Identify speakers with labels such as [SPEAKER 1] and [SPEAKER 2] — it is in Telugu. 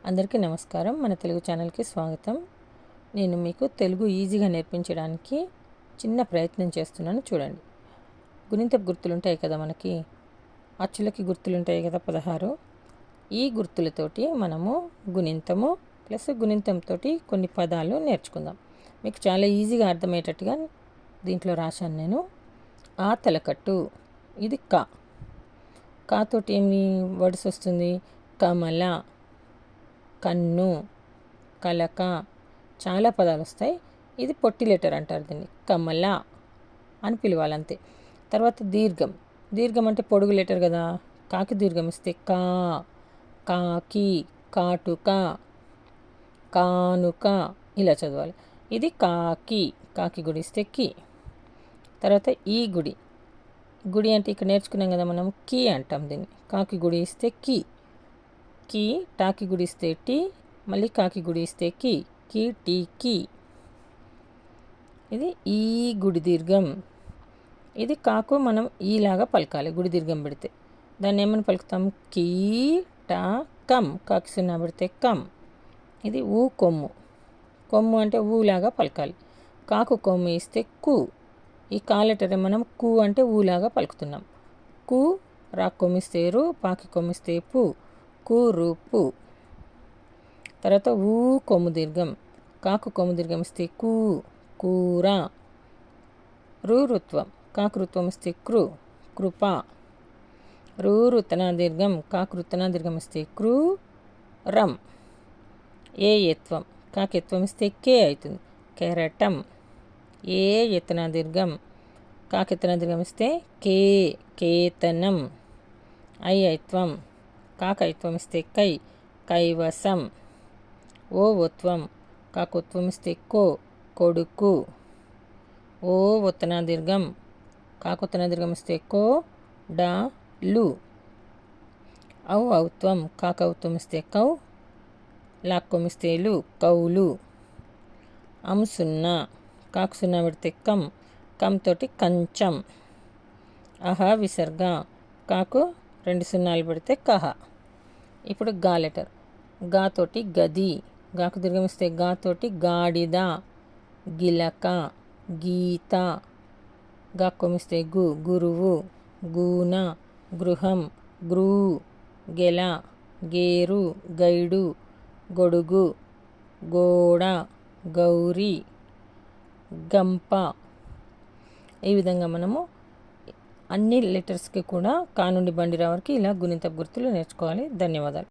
[SPEAKER 1] అందరికీ నమస్కారం. మన తెలుగు ఛానల్కి స్వాగతం. నేను మీకు తెలుగు ఈజీగా నేర్పించడానికి చిన్న ప్రయత్నం చేస్తున్నాను, చూడండి. గుణింతపు గుర్తులుంటాయి కదా, మనకి అచ్చులకి గుర్తులుంటాయి కదా 16. ఈ గుర్తులతోటి మనము గుణింతము ప్లస్ గుణింతంతో కొన్ని పదాలు నేర్చుకుందాం. మీకు చాలా ఈజీగా అర్థమయ్యేటట్టుగా దీంట్లో రాశాను నేను. ఆ తలకట్టు, ఇది కా. కాతోటి ఏమి వర్డ్స్ వస్తుంది? కమల, కన్ను, కలక, చాలా పదాలు వస్తాయి. ఇది పొట్టి లెటర్ అంటారు దీన్ని, కమల అని పిలవాలంతే. తర్వాత దీర్ఘం. దీర్ఘం అంటే పొడుగు లెటర్ కదా, కాకి దీర్ఘం ఇస్తే కా, కాకి, కాటుక, కానుక, ఇలా చదవాలి. ఇది కాకి, కాకి గుడి ఇస్తే కి. తర్వాత ఈ గుడి. గుడి అంటే ఇక్కడ నేర్చుకున్నాం కదా మనం, కీ అంటాం దీన్ని. కాకి గుడి ఇస్తే కి, కి. టాకి గుడి ఇస్తే టీ, మళ్ళీ కాకి గుడి ఇస్తే కి, కి టీ కి. ఇది ఈ గుడి దీర్ఘం. ఇది కాకు మనం ఈలాగా పలకాలి గుడి దీర్ఘం పెడితే. దాన్ని ఏమని పలుకుతాం? కీ టా కం. కాకి సున్నా పెడితే కం. ఇది ఊ కొమ్ము. కొమ్ము అంటే ఊలాగా పలకాలి. కాకు కొమ్ము ఇస్తే కు. ఈ కాలెటర్ మనం కు అంటే ఊలాగా పలుకుతున్నాం. కు. రా కొమ్మిస్తే రు, పాకి కొమ్మిస్తే పు, కురుపు. తర్వాత ఊ కొమ్ము దీర్ఘం. కాకు కొమ్ము దీర్ఘం ఇస్తే కు, కూర. రుత్వం. కాకు రుత్వం ఇస్తే కృ, కృప. రుతన దీర్ఘం. కాకు రుతన దీర్ఘం ఇస్తే కృ, రం. ఏ ఎత్వం. కాకి ఎత్వం ఇస్తే కే అవుతుంది, కెరటం. ఏ ఎత్తన దీర్ఘం. కాకి ఎత్తన దీర్ఘం ఇస్తే కే, కేతనం. ఐ ఐత్వం. కాక ఐత్వం ఇస్తే కై, కైవసం. ఓ ఒత్వం. కాకు ఒత్వం ఇస్తే కో, కొడుకు. ఓ ఒత్తన దీర్ఘం. కాకు ఒత్తన దీర్ఘం ఇస్తే కో, డా లు. ఔ ఔత్వం. కాక ఔత్వం ఇస్తే కౌ, లాక్కొం ఇస్తే లు, కౌలు. అం సున్నా. కాకు సున్నా పెడితే కం, కంతోటి కంచం. అహ విసర్గ. కాకు 2 సున్నాలు పెడితే కహ. ఇప్పుడు గా లెటర్. గాతోటి గది. గాకు దీర్ఘం ఇస్తే గాతోటి గాడిద, గిలక, గీత. గా కొమిస్తే గు, గురువు, గూన, గృహం, గ్రూ, గెల, గేరు, గైడు, గొడుగు, గోడ, గౌరీ, గంప. ఈ విధంగా మనము అన్ని లెటర్స్కి కూడా కా నుండి బండిరా వరకు ఇలా గుణింతపు గుర్తులు నేర్చుకోవాలి. ధన్యవాదాలు.